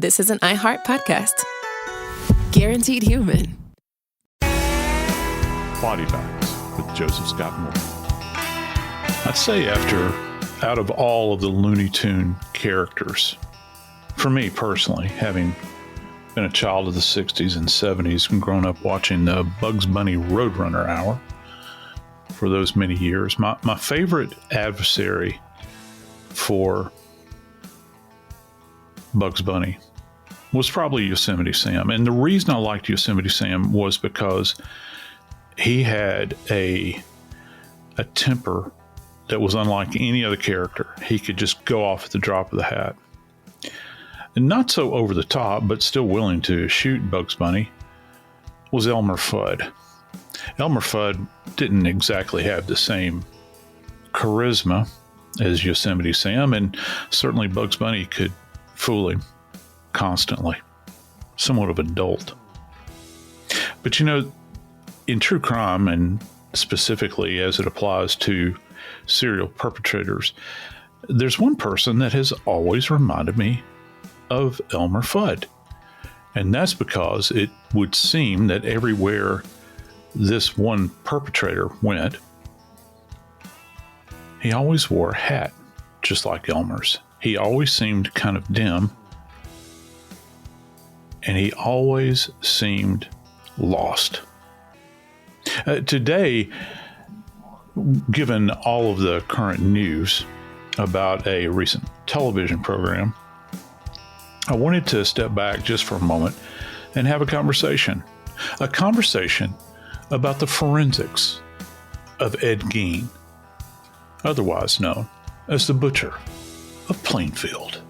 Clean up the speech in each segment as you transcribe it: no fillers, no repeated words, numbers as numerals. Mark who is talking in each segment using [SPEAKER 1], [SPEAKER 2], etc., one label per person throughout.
[SPEAKER 1] This is an iHeart podcast. Guaranteed human.
[SPEAKER 2] Body Bags with Joseph Scott Moore. I'd say out of all of the Looney Tune characters, for me personally, having been a child of the 60s and 70s and grown up watching the Bugs Bunny Roadrunner Hour for those many years, my favorite adversary for Bugs Bunny was probably Yosemite Sam. And the reason I liked Yosemite Sam was because he had a temper that was unlike any other character. He could just go off at the drop of the hat. And not so over the top, but still willing to shoot Bugs Bunny, was Elmer Fudd. Elmer Fudd didn't exactly have the same charisma as Yosemite Sam, and certainly Bugs Bunny could fool him constantly. Somewhat of a dolt. But you know, in true crime, and specifically as it applies to serial perpetrators, there's one person that has always reminded me of Elmer Fudd. And that's because it would seem that everywhere this one perpetrator went, he always wore a hat, just like Elmer's. He always seemed kind of dim, and he always seemed lost. Today, given all of the current news about a recent television program, I wanted to step back just for a moment and have a conversation about the forensics of Ed Gein, otherwise known as the Butcher of Plainfield.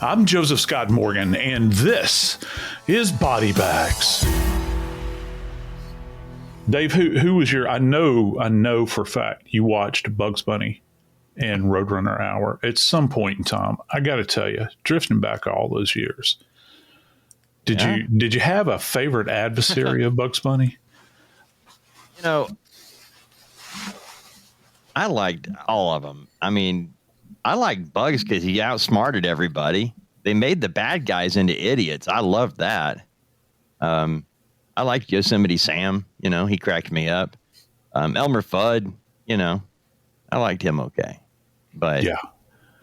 [SPEAKER 2] I'm Joseph Scott Morgan, and this is Body Bags. Dave, who was your? I know for a fact you watched Bugs Bunny and Roadrunner Hour at some point in time. I got to tell you, drifting back all those years, did you have a favorite adversary of Bugs Bunny?
[SPEAKER 3] You know, I liked all of them. I mean, I liked Bugs because he outsmarted everybody. They made the bad guys into idiots. I loved that. I liked Yosemite Sam. You know, he cracked me up. Elmer Fudd, you know, I liked him okay. But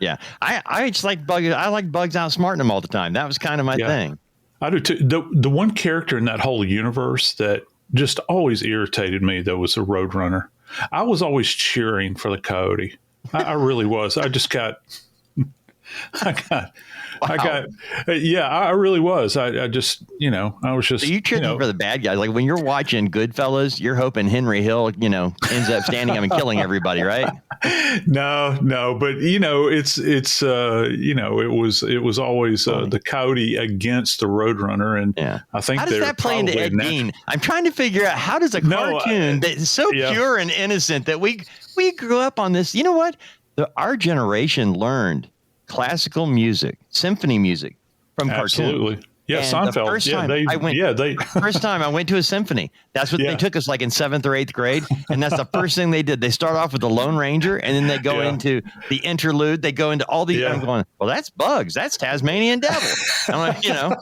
[SPEAKER 3] yeah. I just like Bugs. I like Bugs outsmarting him all the time. That was kind of my thing. I
[SPEAKER 2] do too. The one character in that whole universe that just always irritated me, though, was the Roadrunner. I was always cheering for the Coyote. I really was. I really was. I just, you know, I was just.
[SPEAKER 3] So you cheering for the bad guys. Like when you're watching Goodfellas, you're hoping Henry Hill, you know, ends up standing up and killing everybody, right?
[SPEAKER 2] No, but you know, it's you know, it was always the Coyote against the Roadrunner, and I think
[SPEAKER 3] how does that play into Ed Gein? I'm trying to figure out how does a cartoon that's so pure and innocent that we grew up on this. You know what? Our generation learned classical music, symphony music from cartoons.
[SPEAKER 2] Absolutely. Yeah, and Seinfeld.
[SPEAKER 3] The first time I went to a symphony. That's what they took us like in 7th or 8th grade. And that's the first thing they did. They start off with the Lone Ranger, and then they go into the interlude. They go into all the, I'm going, well, that's Bugs. That's Tasmanian Devil. I'm like, you know.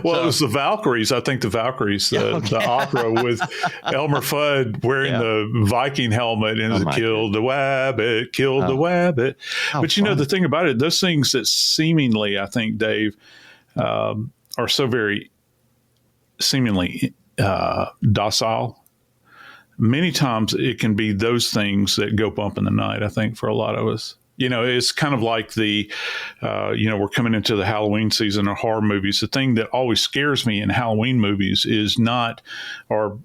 [SPEAKER 2] Well, it was the Valkyries. I think the Valkyries, the opera with Elmer Fudd wearing the Viking helmet and killed the wabbit, killed the wabbit. But you know, the thing about it, those things that seemingly, I think, Dave, are so very seemingly docile. Many times it can be those things that go bump in the night, I think, for a lot of us. You know, it's kind of like we're coming into the Halloween season of horror movies. The thing that always scares me in Halloween movies is not, or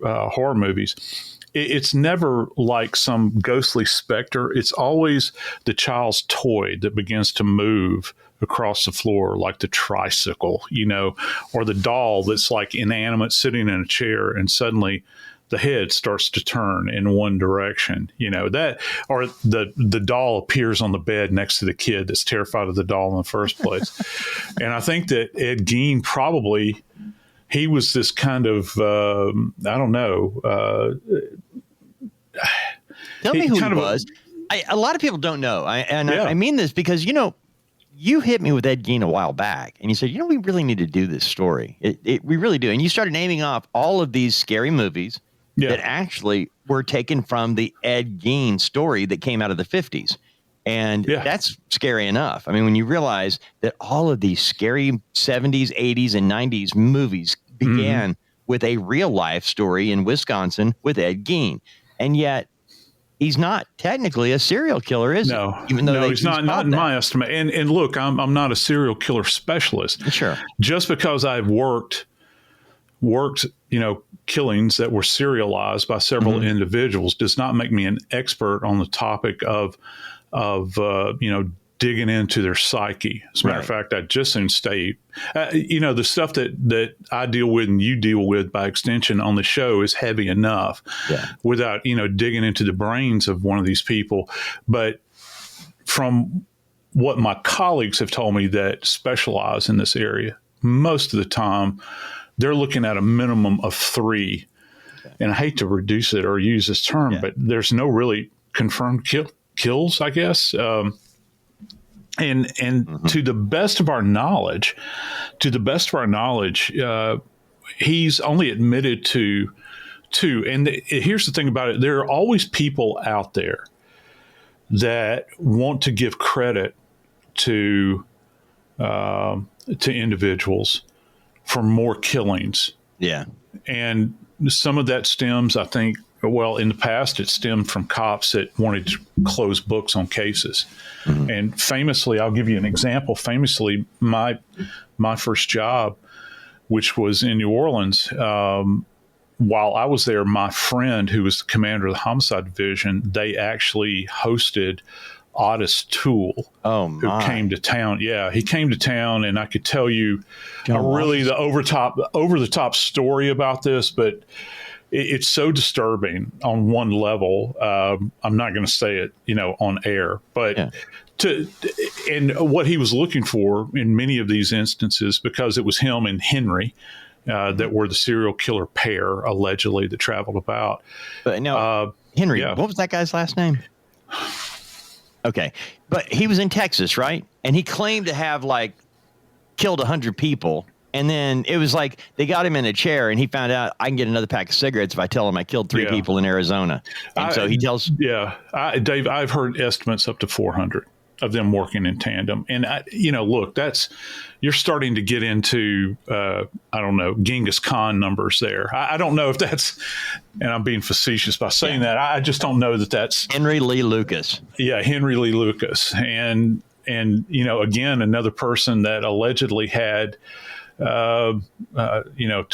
[SPEAKER 2] horror movies, it's never like some ghostly specter. It's always the child's toy that begins to move across the floor, like the tricycle, you know, or the doll that's like inanimate sitting in a chair, and suddenly the head starts to turn in one direction, you know, that, or the doll appears on the bed next to the kid that's terrified of the doll in the first place. And I think that Ed Gein probably, he was this kind of, I don't know.
[SPEAKER 3] Tell me who he was. A lot of people don't know. I mean this because, you know, you hit me with Ed Gein a while back, and you said, we really need to do this story. We really do. And you started naming off all of these scary movies that actually were taken from the Ed Gein story that came out of the 50s. And that's scary enough. I mean, when you realize that all of these scary 70s, 80s, and 90s movies began with a real life story in Wisconsin with Ed Gein. And yet he's not technically a serial killer, is he?
[SPEAKER 2] Even though he's not in my estimate. And look, I'm not a serial killer specialist.
[SPEAKER 3] Sure.
[SPEAKER 2] Just because I've worked, killings that were serialized by several individuals does not make me an expert on the topic of digging into their psyche. As a matter of fact, I just soon state, the stuff that I deal with and you deal with by extension on the show is heavy enough without, digging into the brains of one of these people. But from what my colleagues have told me that specialize in this area, most of the time they're looking at a minimum of 3. And I hate to reduce it or use this term, but there's no really confirmed kills, I guess. And to the best of our knowledge, he's only admitted to 2. And here's the thing about it. There are always people out there that want to give credit to individuals for more killings. Yeah. And some of that stems, I think, well, in the past, it stemmed from cops that wanted to close books on cases. And famously, I'll give you an example. Famously, my first job, which was in New Orleans, while I was there, my friend, who was the commander of the homicide division, they actually hosted Otis Toole, who came to town. Yeah, he came to town, and I could tell you the over the top story about this, but it's so disturbing on one level. I'm not going to say it, on air, but and what he was looking for in many of these instances, because it was him and Henry that were the serial killer pair allegedly that traveled about.
[SPEAKER 3] But Henry, what was that guy's last name? Okay. But he was in Texas, right? And he claimed to have killed 100 people. And then it was like they got him in a chair and he found out I can get another pack of cigarettes if I tell him I killed 3 people in Arizona. And so he tells. Yeah.
[SPEAKER 2] Dave, I've heard estimates up to 400 of them working in tandem. And, look, you're starting to get into, Genghis Khan numbers there. I don't know if that's, and I'm being facetious by saying that. I just don't know that that's.
[SPEAKER 3] Henry Lee Lucas.
[SPEAKER 2] Yeah, Henry Lee Lucas. And again, another person that allegedly had, to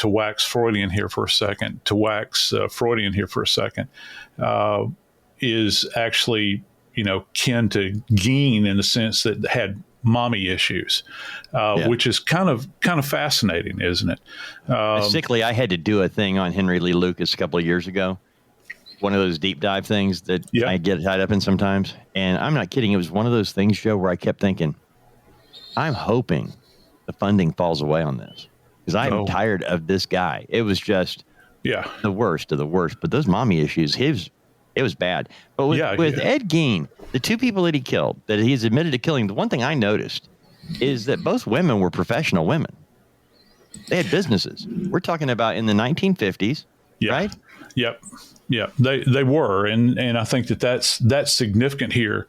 [SPEAKER 2] wax Freudian here for a second, is actually, kin to Gein in the sense that had mommy issues, which is kind of fascinating, isn't it?
[SPEAKER 3] Basically, I had to do a thing on Henry Lee Lucas a couple of years ago. One of those deep dive things that I get tied up in sometimes. And I'm not kidding. It was one of those things, Joe, where I kept thinking, I'm hoping the funding falls away on this because I'm tired of this guy. It was just the worst of the worst. But those mommy issues, it was bad. But with Ed Gein, the 2 people that he killed, that he's admitted to killing, the one thing I noticed is that both women were professional women. They had businesses. We're talking about in the 1950s, right?
[SPEAKER 2] Yep. Yeah, they were. And I think that's significant here.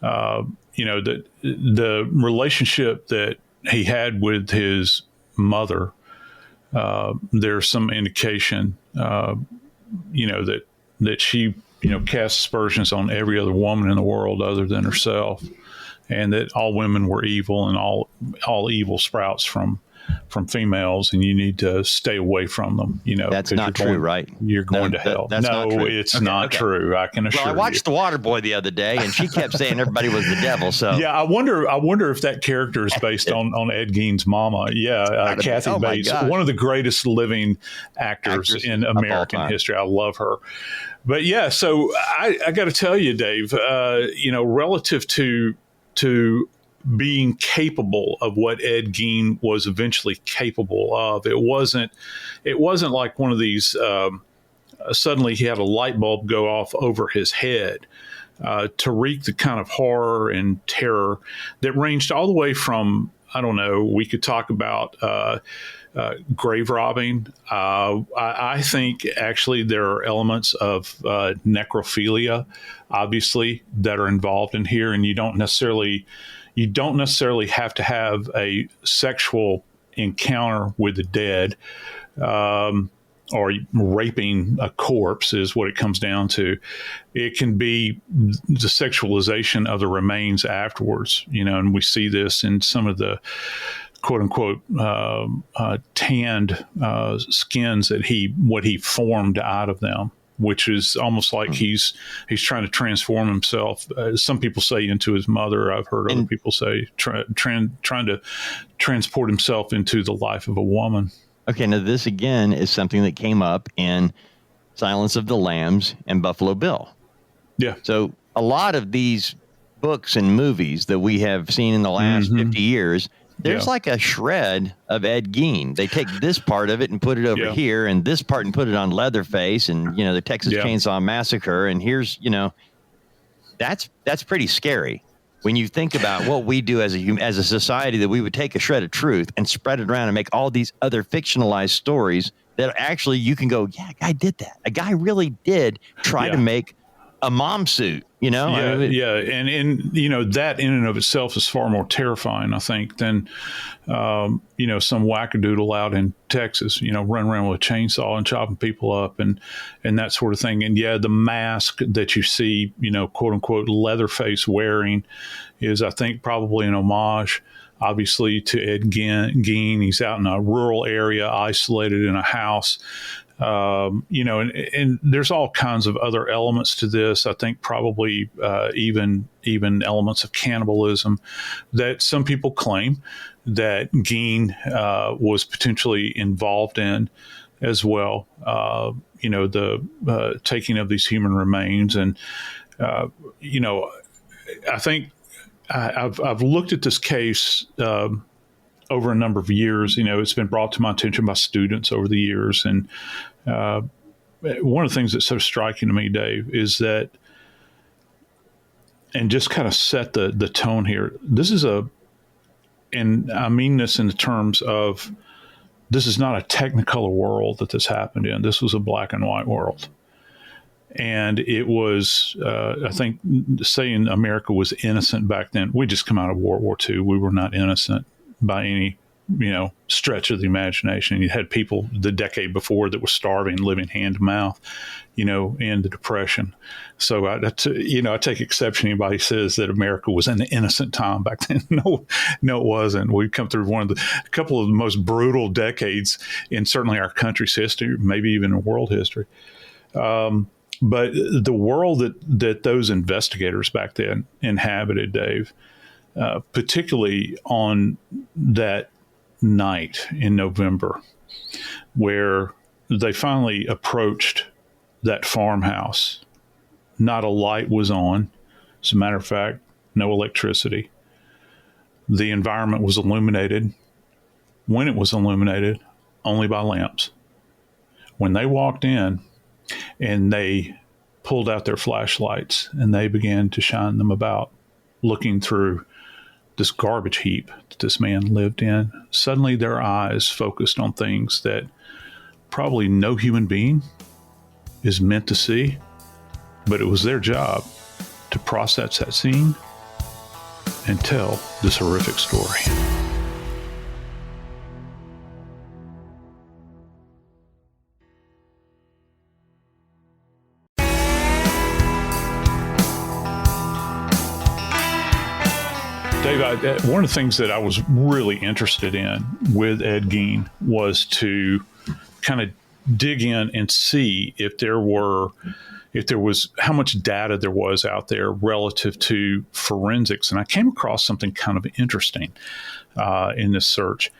[SPEAKER 2] The relationship that he had with his mother, there's some indication, that she, cast aspersions on every other woman in the world other than herself, and that all women were evil and all evil sprouts from females, and you need to stay away from them.
[SPEAKER 3] That's not true, right?
[SPEAKER 2] You're going to hell.
[SPEAKER 3] That's not true.
[SPEAKER 2] It's not true. I can assure you.
[SPEAKER 3] Well, I watched The Waterboy the other day, and she kept saying everybody was the devil. So
[SPEAKER 2] yeah, I wonder if that character is based on Ed Gein's mama. Yeah, Kathy Bates, one of the greatest living actors in American history. I love her. But yeah, so I got to tell you, Dave, relative to being capable of what Ed Gein was eventually capable of, it wasn't like one of these. Suddenly, he had a light bulb go off over his head. to wreak the kind of horror and terror that ranged all the way from, I don't know, we could talk about grave robbing. I think actually there are elements of necrophilia, obviously, that are involved in here, and you don't necessarily have to have a sexual encounter with the dead, or raping a corpse is what it comes down to. It can be the sexualization of the remains afterwards, and we see this in some of the quote unquote tanned skins that what he formed out of them, which is almost like he's trying to transform himself. Some people say into his mother. I've heard other people say trying to transport himself into the life of a woman.
[SPEAKER 3] Okay, now this again is something that came up in Silence of the Lambs and Buffalo Bill.
[SPEAKER 2] Yeah.
[SPEAKER 3] So a lot of these books and movies that we have seen in the last 50 years, there's like a shred of Ed Gein. They take this part of it and put it over here, and this part and put it on Leatherface, and the Texas Chainsaw Massacre. And here's that's pretty scary when you think about what we do as a society, that we would take a shred of truth and spread it around and make all these other fictionalized stories that actually you can go, yeah, a guy did that. A guy really did try to make a mom suit, And
[SPEAKER 2] that in and of itself is far more terrifying, I think, than some wackadoodle out in Texas, running around with a chainsaw and chopping people up and that sort of thing. And the mask that you see, quote unquote Leatherface wearing is, I think, probably an homage, obviously, to Ed Gein. He's out in a rural area, isolated in a house. And there's all kinds of other elements to this. I think probably even elements of cannibalism that some people claim that Gein was potentially involved in as well. The taking of these human remains, and I think I've looked at this case over a number of years. It's been brought to my attention by students over the years. And one of the things that's so striking to me, Dave, is that, and just kind of set the tone here, and I mean this in the terms of, this is not a Technicolor world that this happened in. This was a black and white world. And it was, I think, saying America was innocent back then. We just come out of World War II. We were not innocent by any, stretch of the imagination. You had people the decade before that were starving, living hand to mouth, in the Depression. So I take exception. Anybody says that America was an innocent time back then. No, it wasn't. We've come through a couple of the most brutal decades in certainly our country's history, maybe even in world history. But the world that those investigators back then inhabited, Dave, particularly on that night in November, where they finally approached that farmhouse, not a light was on. As a matter of fact, no electricity. The environment was illuminated. When it was illuminated, only by lamps. When they walked in, and they pulled out their flashlights and they began to shine them about, looking through this garbage heap that this man lived in. Suddenly their eyes focused on things that probably no human being is meant to see, but it was their job to process that scene and tell this horrific story. Dave, one of the things that I was really interested in with Ed Gein was to kind of dig in and see if there was how much data there was out there relative to forensics. And I came across something kind of interesting in this search.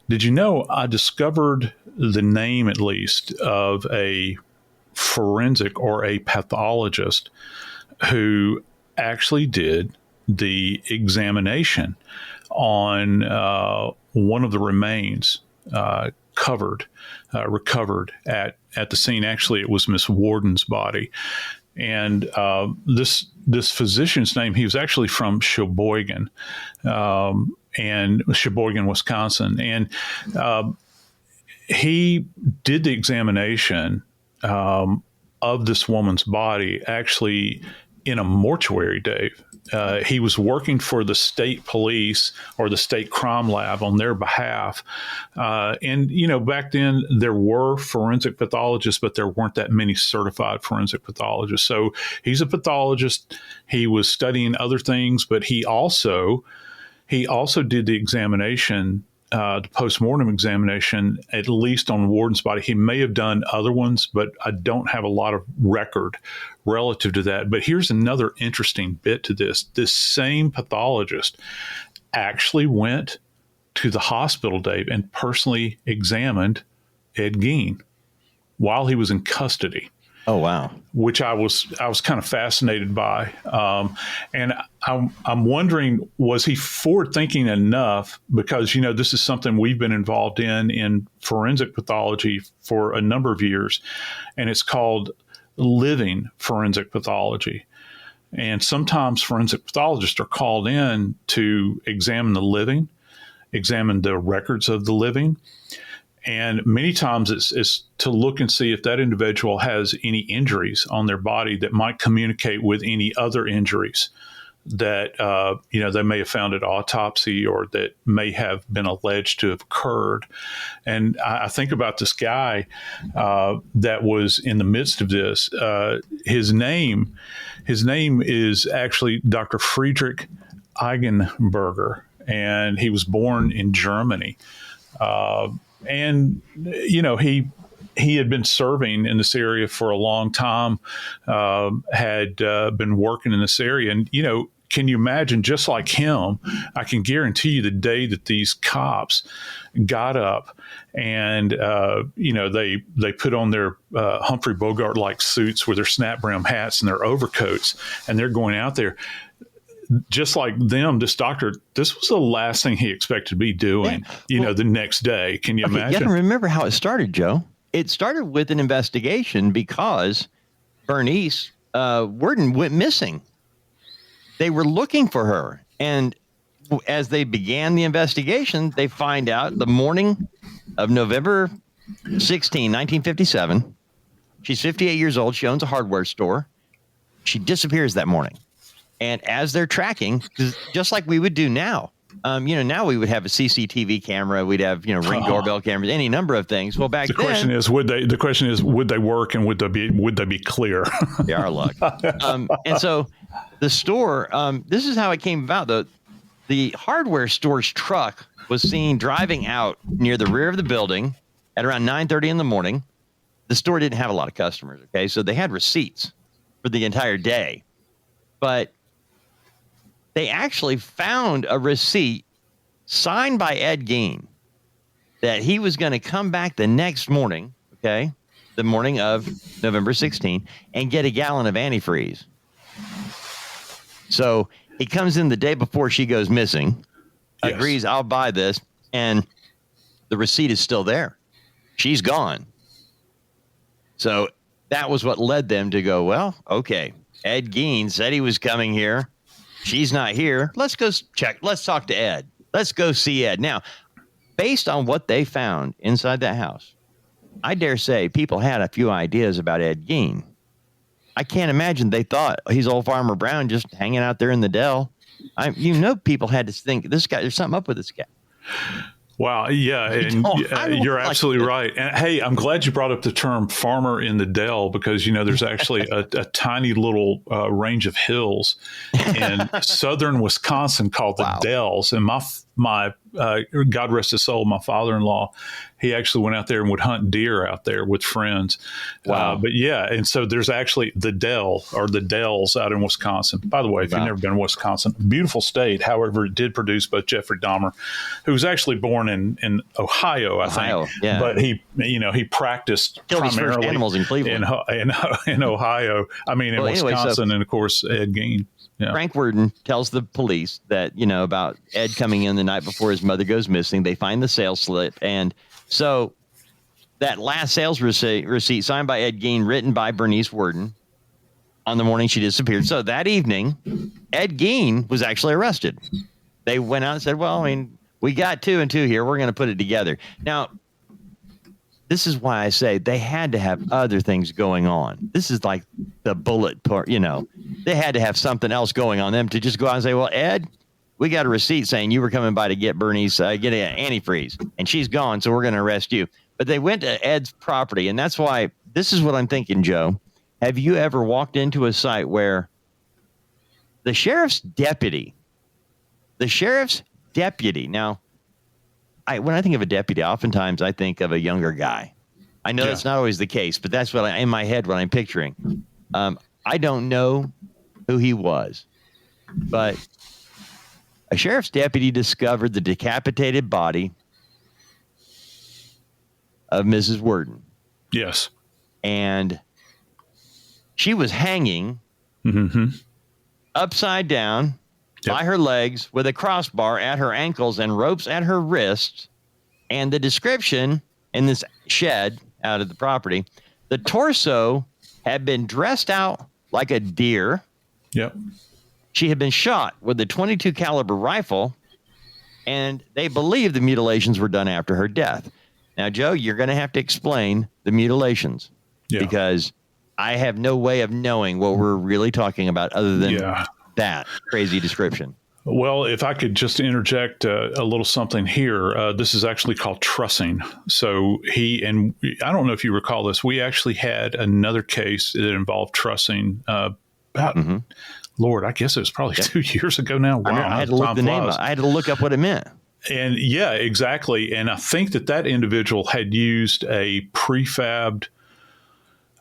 [SPEAKER 2] Did you know I discovered the name, at least, of a forensic or a pathologist who actually did the examination on one of the remains recovered at the scene. Actually, it was Miss Warden's body. And this physician's name, he was actually from Sheboygan, and Sheboygan, Wisconsin. And he did the examination of this woman's body actually in a mortuary, Dave. He was working for the state police or the state crime lab on their behalf. And, back then there were forensic pathologists, but there weren't that many certified forensic pathologists. So he's a pathologist. He was studying other things, but he also did the examination, the postmortem examination, at least on Warden's body. He may have done other ones, but I don't have a lot of record relative to that. But here's another interesting bit to this. This same pathologist actually went to the hospital, Dave, and personally examined Ed Gein while he was in custody.
[SPEAKER 3] Oh, wow.
[SPEAKER 2] Which I was kind of fascinated by. And I'm wondering, was he forward thinking enough? Because, this is something we've been involved in forensic pathology for a number of years, and it's called living forensic pathology. And sometimes forensic pathologists are called in to examine the living, examine the records of the living. And many times it's to look and see if that individual has any injuries on their body that might communicate with any other injuries that, they may have found at autopsy or that may have been alleged to have occurred. And I think about this guy that was in the midst of this. His name is actually Dr. Friedrich Eigenberger, and he was born in Germany. And, he had been serving in this area for a long time, had been working in this area. And, can you imagine, just like him, I can guarantee you the day that these cops got up and, they put on their Humphrey Bogart-like suits with their snap brim hats and their overcoats, and they're going out there. Just like them, this doctor, this was the last thing he expected to be doing, the next day. Can you imagine?
[SPEAKER 3] You got to remember how it started, Joe. It started with an investigation because Bernice Worden went missing. They were looking for her. And as they began the investigation, they find out the morning of November 16, 1957, she's 58 years old. She owns a hardware store. She disappears that morning. And as they're tracking, just like we would do now, now we would have a CCTV camera, we'd have, Ring doorbell cameras, any number of things. Well, back then,
[SPEAKER 2] the question is, would they work, and would they be clear?
[SPEAKER 3] They are luck. And so the store, this is how it came about. The hardware store's truck was seen driving out near the rear of the building at around 9:30 in the morning. The store didn't have a lot of customers. Okay. So they had receipts for the entire day, but they actually found a receipt signed by Ed Gein that he was going to come back the next morning, okay, the morning of November 16, and get a gallon of antifreeze. So he comes in the day before she goes missing, agrees, I'll buy this, and the receipt is still there. She's gone. So that was what led them to go, well, okay, Ed Gein said he was coming here. She's not here. Let's go check. Let's talk to Ed. Let's go see Ed. Now, based on what they found inside that house, I dare say people had a few ideas about Ed Gein. I can't imagine they thought he's old Farmer Brown just hanging out there in the Dell. People had to think, this guy, there's something up with this guy.
[SPEAKER 2] Wow. Yeah. And you're absolutely right. And hey, I'm glad you brought up the term farmer in the Dell, because, there's actually a tiny little range of hills in southern Wisconsin called the Dells. And my God rest his soul, my father-in-law, he actually went out there and would hunt deer out there with friends.
[SPEAKER 3] Wow.
[SPEAKER 2] But yeah, and so there's actually the Dell or the Dells out in Wisconsin. By the way, if you've never been to Wisconsin, beautiful state. However, it did produce both Jeffrey Dahmer, who was actually born in Ohio, I think.
[SPEAKER 3] Yeah.
[SPEAKER 2] But he practiced primarily
[SPEAKER 3] animals in Cleveland,
[SPEAKER 2] in Ohio. I mean, in Wisconsin, and of course, Ed Gein. Yeah.
[SPEAKER 3] Frank Worden tells the police that, about Ed coming in the night before his mother goes missing. They find the sales slip. And so that last sales receipt signed by Ed Gein, written by Bernice Worden, on the morning she disappeared. So that evening, Ed Gein was actually arrested. They went out and said, well, I mean, we got 2 and 2 here. We're going to put it together. Now, this is why I say they had to have other things going on. This is like the bullet part, you know. They had to have something else going on them to just go out and say, well, Ed, we got a receipt saying you were coming by to get Bernice, get an antifreeze, and she's gone, so we're going to arrest you. But they went to Ed's property, and that's why this is what I'm thinking, Joe. Have you ever walked into a site where the sheriff's deputy, now, when I think of a deputy, oftentimes I think of a younger guy. I know that's not always the case, but that's what in my head what I'm picturing. I don't know who he was, but a sheriff's deputy discovered the decapitated body of Mrs. Worden.
[SPEAKER 2] Yes.
[SPEAKER 3] And she was hanging upside down by her legs with a crossbar at her ankles and ropes at her wrists. And the description in this shed out of the property, the torso had been dressed out like a deer.
[SPEAKER 2] Yep.
[SPEAKER 3] She had been shot with a .22 caliber rifle, and they believe the mutilations were done after her death. Now, Joe, you're going to have to explain the mutilations because I have no way of knowing what we're really talking about other than that crazy description.
[SPEAKER 2] Well, if I could just interject a little something here, this is actually called trussing. So and I don't know if you recall this, we actually had another case that involved trussing about, Lord, I guess it was probably 2 years ago now. Wow,
[SPEAKER 3] I had to look the name up. I had to look up what it meant.
[SPEAKER 2] And yeah, exactly. And I think that individual had used a prefabbed,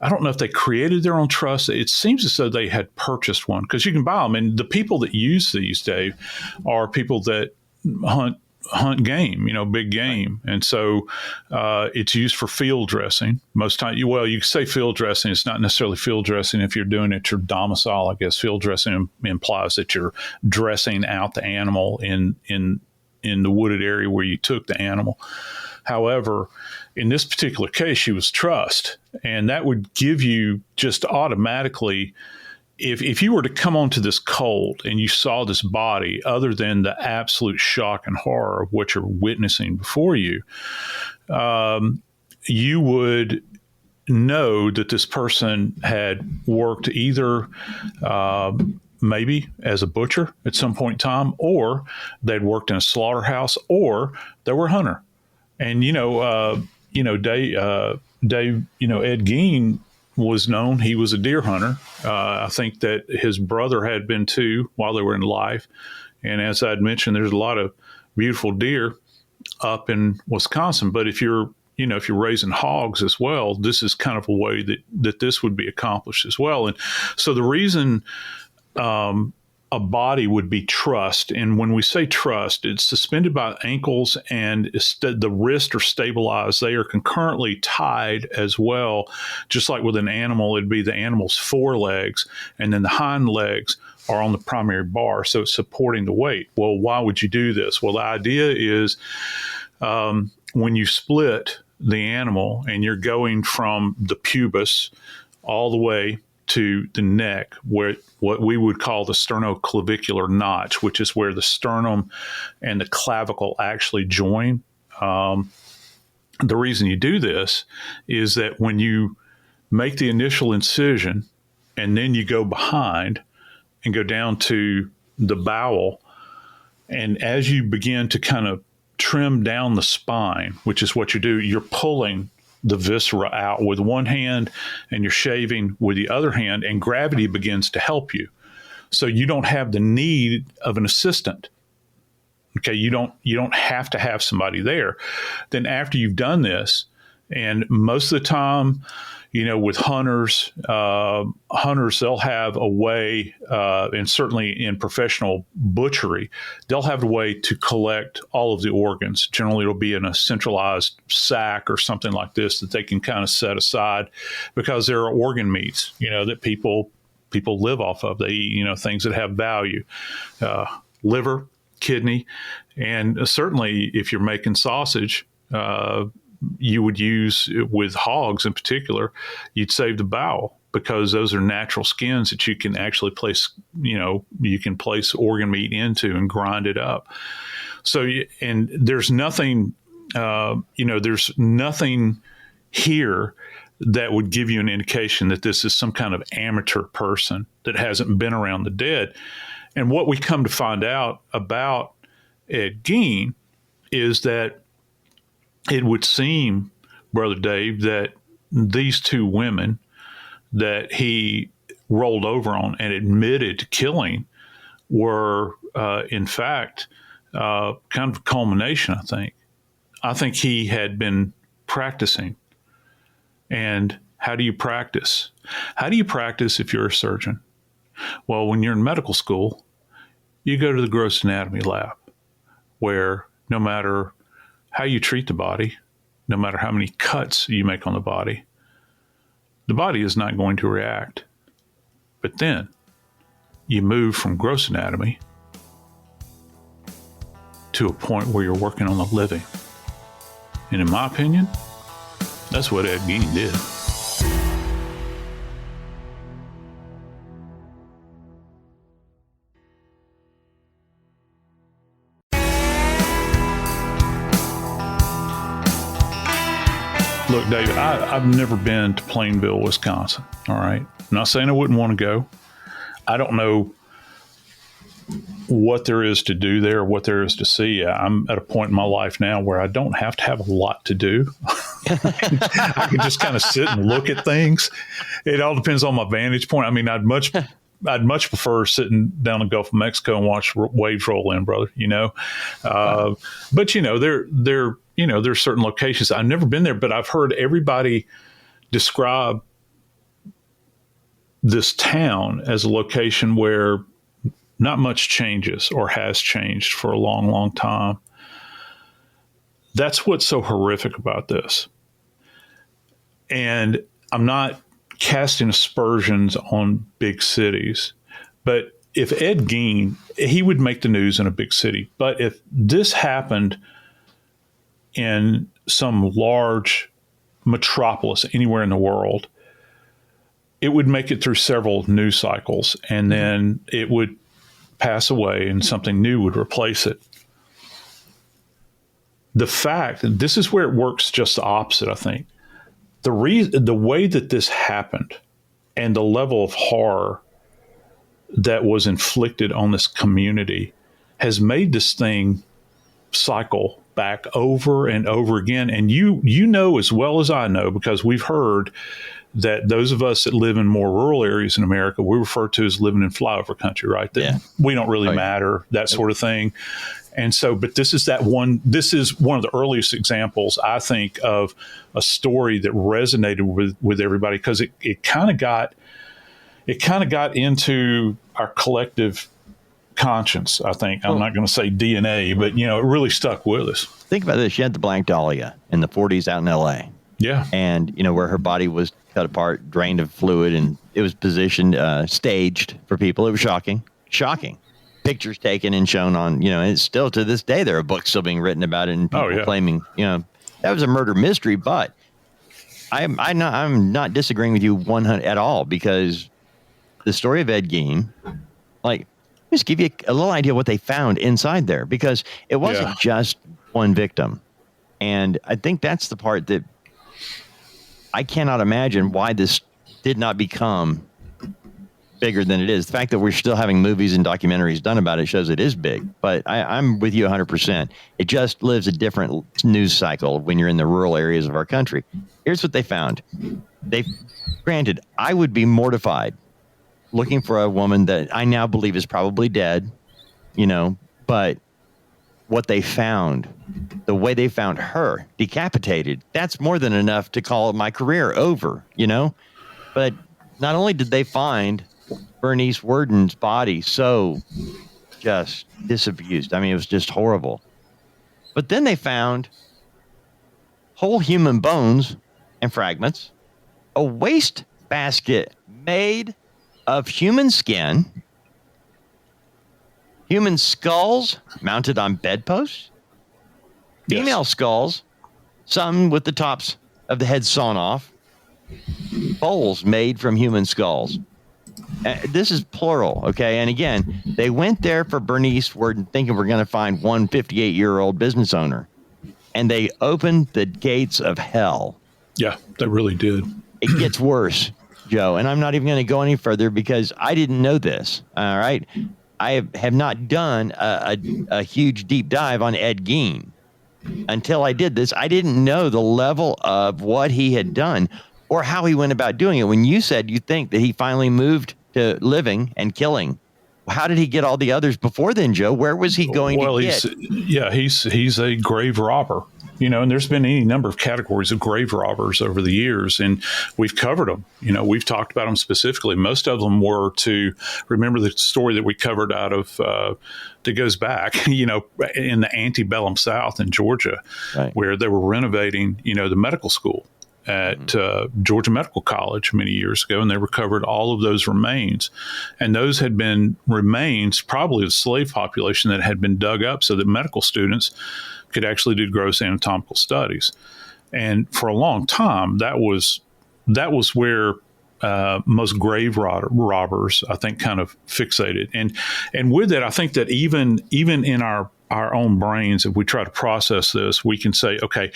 [SPEAKER 2] I don't know if they created their own truss. It seems as though they had purchased one because you can buy them. And the people that use these, Dave, are people that hunt game, big game. And so it's used for field dressing. Most time, you say field dressing. It's not necessarily field dressing if you're doing it at your domicile. I guess field dressing implies that you're dressing out the animal in the wooded area where you took the animal. However, in this particular case, she was trussed, and that would give you just automatically, if you were to come onto this cold and you saw this body, other than the absolute shock and horror of what you're witnessing before you, you would know that this person had worked either maybe as a butcher at some point in time, or they'd worked in a slaughterhouse, or they were a hunter. And, Dave, Ed Gein was known. He was a deer hunter. I think that his brother had been too while they were in life. And as I'd mentioned, there's a lot of beautiful deer up in Wisconsin. But if you're raising hogs as well, this is kind of a way that this would be accomplished as well. And so the reason a body would be trussed, and when we say trussed, it's suspended by ankles and the wrists are stabilized. They are concurrently tied as well. Just like with an animal, it'd be the animal's forelegs, and then the hind legs are on the primary bar, so it's supporting the weight. Well, why would you do this? Well, the idea is when you split the animal and you're going from the pubis all the way to the neck, where what we would call the sternoclavicular notch, which is where the sternum and the clavicle actually join. The reason you do this is that when you make the initial incision and then you go behind and go down to the bowel, and as you begin to kind of trim down the spine, which is what you do, you're pulling the viscera out with one hand and you're shaving with the other hand, and gravity begins to help you. So you don't have the need of an assistant. Okay. You don't have to have somebody there. Then after you've done this, and most of the time, with hunters, they'll have a way, and certainly in professional butchery, they'll have a way to collect all of the organs. Generally, it'll be in a centralized sack or something like this that they can kind of set aside, because there are organ meats, that people live off of. They eat, things that have value, liver, kidney, and certainly if you're making sausage, you would use, with hogs in particular, you'd save the bowel. because those are natural skins that you can actually place, you can place organ meat into and grind it up. So, and there's nothing, there's nothing here that would give you an indication that this is some kind of amateur person that hasn't been around the dead. And what we come to find out about Ed Gein is that it would seem, Brother Dave, that these two women that he rolled over on and admitted to killing were, in fact, kind of a culmination, I think. I think he had been practicing. And how do you practice? How do you practice if you're a surgeon? Well, when you're in medical school, you go to the gross anatomy lab, where no matter how you treat the body, no matter how many cuts you make on the body is not going to react. But then you move from gross anatomy to a point where you're working on the living. And in my opinion, that's what Ed Gein did. Look, David, I've never been to Plainville, Wisconsin. All right. I'm not saying I wouldn't want to go. I don't know what there is to do there, what there is to see. I'm at a point in my life now where I don't have to have a lot to do. I can just kind of sit and look at things. It all depends on my vantage point. I mean, I'd much prefer sitting down the Gulf of Mexico and watch waves roll in, brother. But there's certain locations. I've never been there, but I've heard everybody describe this town as a location where not much changes or has changed for a long, long time. That's what's so horrific about this. And I'm not casting aspersions on big cities, but if Ed Gein, he would make the news in a big city. But if this happened in some large metropolis anywhere in the world, it would make it through several news cycles, and then it would pass away and something new would replace it. The fact, and this is where it works just the opposite, I think. The way that this happened and the level of horror that was inflicted on this community has made this thing cycle back over and over again. And you know as well as I know, because we've heard that those of us that live in more rural areas in America, we refer to as living in flyover country, right? That we don't really matter, that sort of thing. And so, but this is one of the earliest examples, I think, of a story that resonated with everybody, because it kind of got into our collective conscience, I think. I'm not going to say DNA, but it really stuck with us.
[SPEAKER 3] Think about this. She had the Black Dahlia in the 40s out in LA.
[SPEAKER 2] Yeah.
[SPEAKER 3] And, where her body was cut apart, drained of fluid, and it was positioned, staged for people. It was shocking. Pictures taken and shown on, and it's still to this day, there are books still being written about it and people claiming, that was a murder mystery. But I'm not disagreeing with you 100 at all, because the story of Ed Gein, just give you a little idea what they found inside there, because it wasn't just one victim. And I think that's the part that I cannot imagine why this did not become bigger than it is. The fact that we're still having movies and documentaries done about it shows it is big. But I'm with you 100%. It just lives a different news cycle when you're in the rural areas of our country. Here's what they found. Granted, I would be mortified looking for a woman that I now believe is probably dead, but what they found, the way they found her decapitated, that's more than enough to call my career over, But not only did they find Bernice Worden's body so just disabused, I mean, it was just horrible. But then they found whole human bones and fragments, a waste basket made of human skin, human skulls mounted on bedposts, female skulls, some with the tops of the head sawn off, bowls made from human skulls. This is plural, okay? And again, they went there for Bernice Worden thinking we're going to find one 58-year-old business owner. And they opened the gates of hell.
[SPEAKER 2] Yeah, they really did.
[SPEAKER 3] It gets worse, Joe. And I'm not even going to go any further because I didn't know this, all right? I have not done a huge deep dive on Ed Gein. Until I did this, I didn't know the level of what he had done or how he went about doing it. When you said you think that he finally moved to living and killing, how did he get all the others before then, Joe? Where was he going to get?
[SPEAKER 2] He's a grave robber. And there's been any number of categories of grave robbers over the years, and we've covered them. We've talked about them specifically. Most of them were to remember the story that we covered out of that goes back, in the antebellum South in Georgia, right, where they were renovating, the medical school at Georgia Medical College many years ago, and they recovered all of those remains. And those had been remains probably of the slave population that had been dug up so that medical students could actually do gross anatomical studies. And for a long time, that was where most grave robbers, I think, kind of fixated. And with that, I think that even in our own brains, if we try to process this, we can say, okay,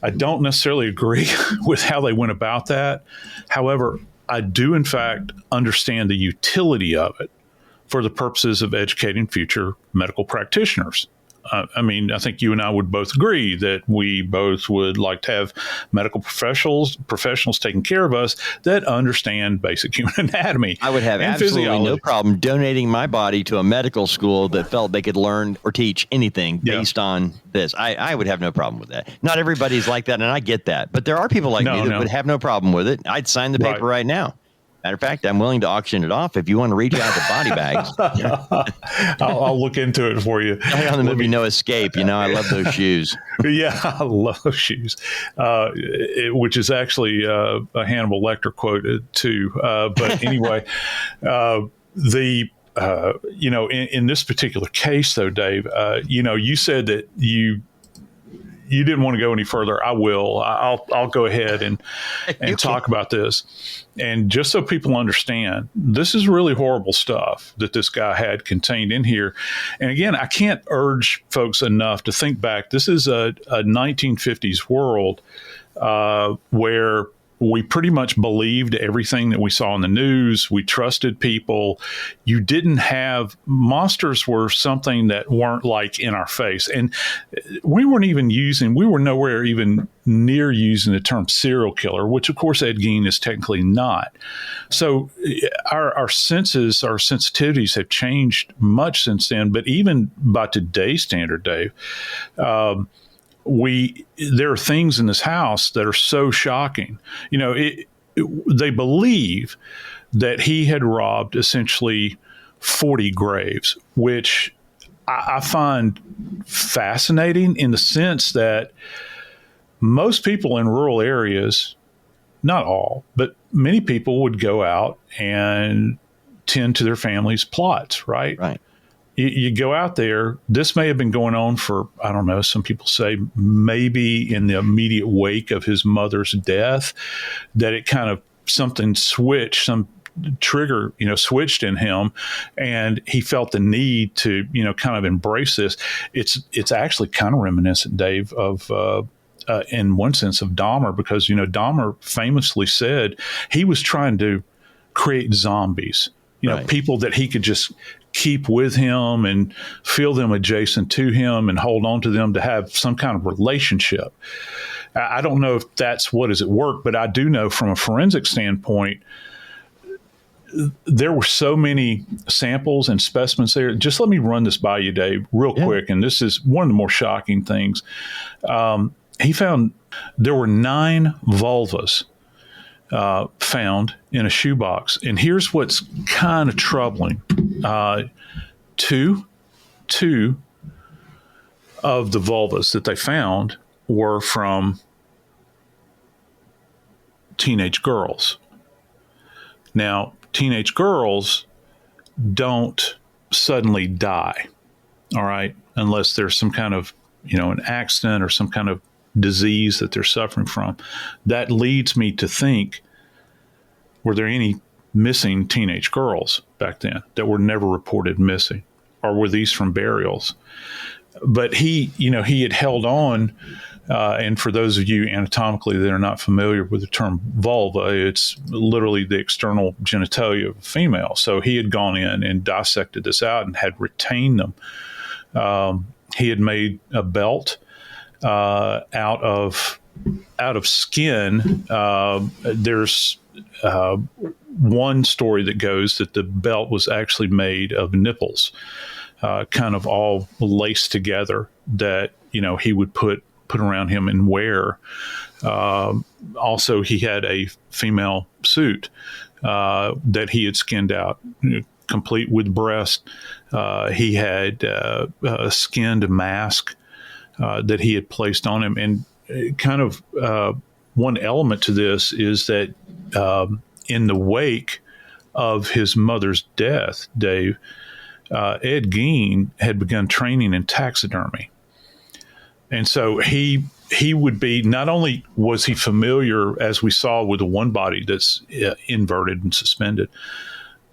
[SPEAKER 2] I don't necessarily agree with how they went about that. However, I do, in fact, understand the utility of it for the purposes of educating future medical practitioners. I think you and I would both agree that we both would like to have medical professionals taking care of us that understand basic human anatomy.
[SPEAKER 3] I would have absolutely no problem donating my body to a medical school that felt they could learn or teach anything based on this. I would have no problem with that. Not everybody's like that, and I get that. But there are people like me that would have no problem with it. I'd sign the paper right now. Matter of fact, I'm willing to auction it off if you want to reach out to body bags.
[SPEAKER 2] I'll look into it for you.
[SPEAKER 3] On the movie No Escape, I love those shoes.
[SPEAKER 2] Yeah, I love those shoes, which is actually a Hannibal Lecter quote too. But anyway, in this particular case, though, Dave, you said that you didn't want to go any further. I will. I'll go ahead and talk about this. And just so people understand, this is really horrible stuff that this guy had contained in here. And again, I can't urge folks enough to think back. This is a 1950s world where we pretty much believed everything that we saw in the news. We trusted people. You didn't have monsters were something that weren't like in our face. And we were nowhere even near using the term serial killer, which of course Ed Gein is technically not. So our senses, our sensitivities have changed much since then. But even by today's standard, Dave, there are things in this house that are so shocking. They believe that he had robbed essentially 40 graves, which I find fascinating in the sense that most people in rural areas, not all, but many people would go out and tend to their family's plots, right?
[SPEAKER 3] Right.
[SPEAKER 2] You go out there, this may have been going on for, I don't know, some people say maybe in the immediate wake of his mother's death, that it kind of something switched, some trigger, switched in him, and he felt the need to, kind of embrace this. It's actually kind of reminiscent, Dave, of, in one sense, of Dahmer, because, Dahmer famously said he was trying to create zombies, right, people that he could just keep with him and feel them adjacent to him and hold on to them to have some kind of relationship. I don't know if that's what is at work, but I do know from a forensic standpoint, there were so many samples and specimens there. Just let me run this by you, Dave, real quick. And this is one of the more shocking things. He found there were 9 vulvas found in a shoebox. And here's what's kind of troubling. Two of the vulvas that they found were from teenage girls. Now, teenage girls don't suddenly die, all right, unless there's some kind of, an accident or some kind of disease that they're suffering from. That leads me to think were there any missing teenage girls back then that were never reported missing, or were these from burials? But he had held on. And for those of you anatomically that are not familiar with the term vulva, it's literally the external genitalia of a female. So he had gone in and dissected this out and had retained them. He had made a belt out of skin. There's one story that goes that the belt was actually made of nipples, kind of all laced together, that he would put around him and wear. Also, he had a female suit that he had skinned out, complete with breast. He had skinned a mask that he had placed on him. And kind of one element to this is that in the wake of his mother's death, Dave, Ed Gein had begun training in taxidermy. And so he would be, not only was he familiar, as we saw with the one body that's inverted and suspended,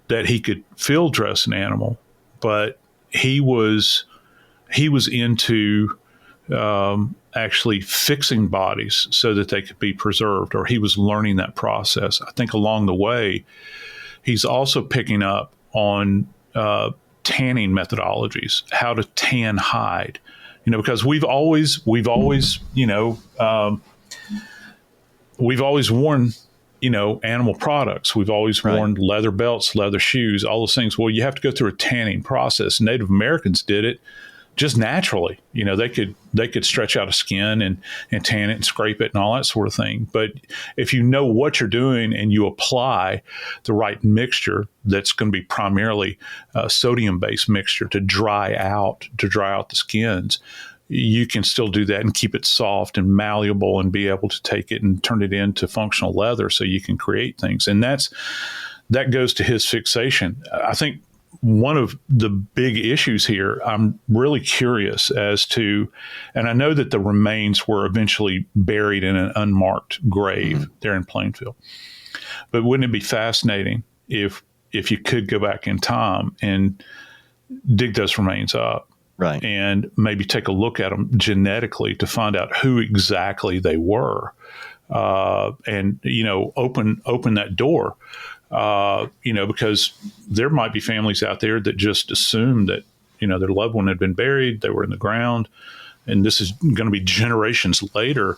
[SPEAKER 2] that he could field dress an animal, but he was into actually fixing bodies so that they could be preserved, or he was learning that process. I think along the way, he's also picking up on tanning methodologies, how to tan hide. Because we've always worn, animal products. We've always worn leather belts, leather shoes, all those things. Well, you have to go through a tanning process. Native Americans did it just naturally. They could stretch out a skin and tan it and scrape it and all that sort of thing. But if you know what you're doing and you apply the right mixture, that's going to be primarily a sodium-based mixture to dry out the skins, you can still do that and keep it soft and malleable and be able to take it and turn it into functional leather so you can create things. And that goes to his fixation. I think one of the big issues here, I'm really curious as to, and I know that the remains were eventually buried in an unmarked grave there in Plainfield, but wouldn't it be fascinating if you could go back in time and dig those remains up? Right. And maybe take a look at them genetically to find out who exactly they were, and open that door. Because there might be families out there that just assume that their loved one had been buried, they were in the ground, and this is going to be generations later.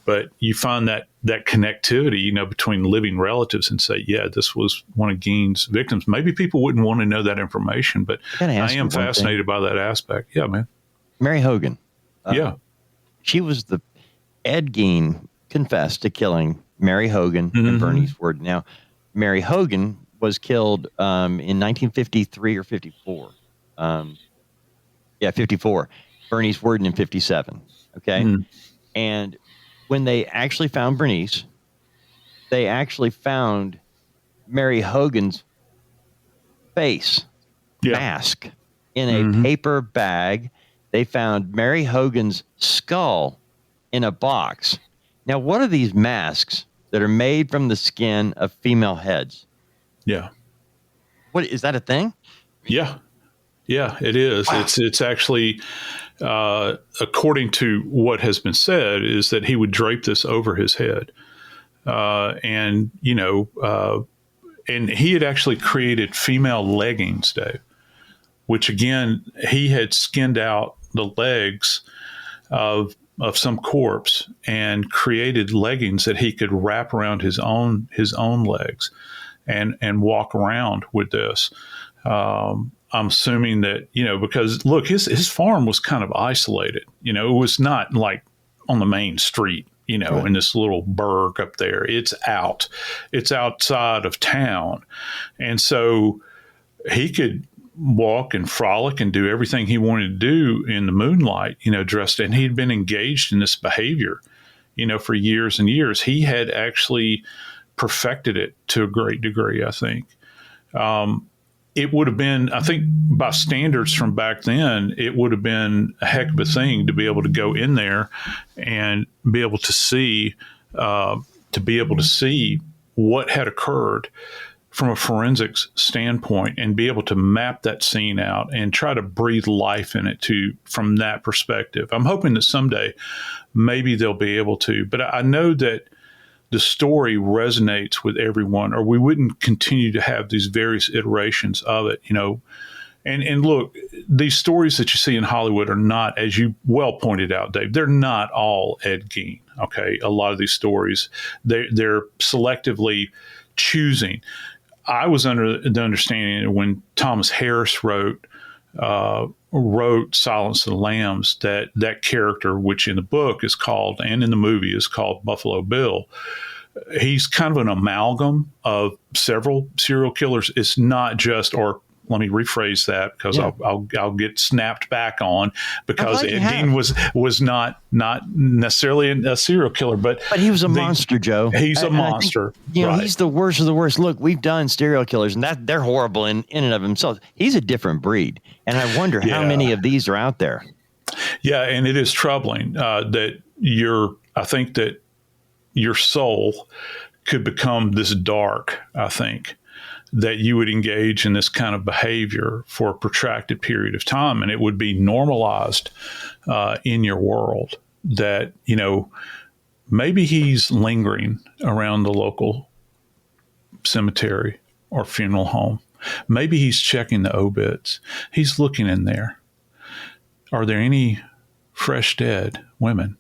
[SPEAKER 2] But you find that connectivity, between living relatives, and say, yeah, this was one of Gein's victims. Maybe people wouldn't want to know that information, but I am fascinated by that aspect. Yeah, man.
[SPEAKER 3] Mary Hogan.
[SPEAKER 2] Yeah.
[SPEAKER 3] She was Ed Gein confessed to killing Mary Hogan and Bernice Worden. Now, Mary Hogan was killed in 1953 or 54. 54. Bernice Worden in 57. Okay. And when they actually found Bernice, they actually found Mary Hogan's face mask in a paper bag. They found Mary Hogan's skull in a box. Now, what are these masks that are made from the skin of female heads?
[SPEAKER 2] Yeah.
[SPEAKER 3] What is that a thing?
[SPEAKER 2] Yeah. Yeah, it is. Wow. It's actually, according to what has been said, is that he would drape this over his head. And he had actually created female leggings, Dave, which again, he had skinned out the legs of some corpse and created leggings that he could wrap around his own legs and walk around with this. I'm assuming that, because look, his farm was kind of isolated. It was not like on the main street, in this little burg up there. It's outside of town. And so he could walk and frolic and do everything he wanted to do in the moonlight, dressed. And he'd been engaged in this behavior, for years and years. He had actually perfected it to a great degree, I think. It would have been, I think, by standards from back then, it would have been a heck of a thing to be able to go in there and be able to see what had occurred from a forensics standpoint and be able to map that scene out and try to breathe life in it from that perspective. I'm hoping that someday maybe they'll be able to, but I know that the story resonates with everyone, or we wouldn't continue to have these various iterations of it, And look, these stories that you see in Hollywood are not, as you well pointed out, Dave, they're not all Ed Gein. Okay, a lot of these stories, they're selectively choosing. I was under the understanding that when Thomas Harris wrote Silence of the Lambs, that character, which in the book is called, and in the movie is called Buffalo Bill, he's kind of an amalgam of several serial killers. It's not just, or let me rephrase that because I'll get snapped back on, because Ed Gein was not necessarily a serial killer, but
[SPEAKER 3] he was a monster, Joe.
[SPEAKER 2] He's a monster.
[SPEAKER 3] Think, right. He's the worst of the worst. Look, we've done serial killers, and that they're horrible in and of themselves. He's a different breed, and I wonder how many of these are out there.
[SPEAKER 2] Yeah, and it is troubling that I think that your soul could become this dark, I think, that you would engage in this kind of behavior for a protracted period of time, and it would be normalized in your world. That, maybe he's lingering around the local cemetery or funeral home. Maybe he's checking the obits. He's looking in there. Are there any fresh dead women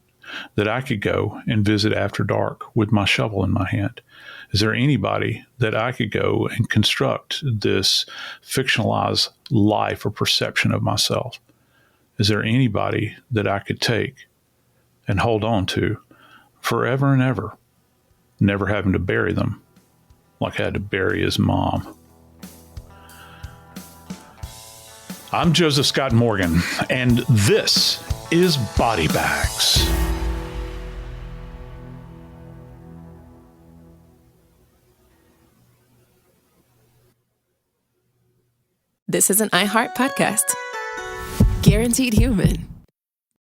[SPEAKER 2] that I could go and visit after dark with my shovel in my hand? Is there anybody that I could go and construct this fictionalized life or perception of myself? Is there anybody that I could take and hold on to forever and ever, never having to bury them like I had to bury his mom? I'm Joseph Scott Morgan, and this is Body Bags.
[SPEAKER 1] This is an iHeart podcast. Guaranteed human.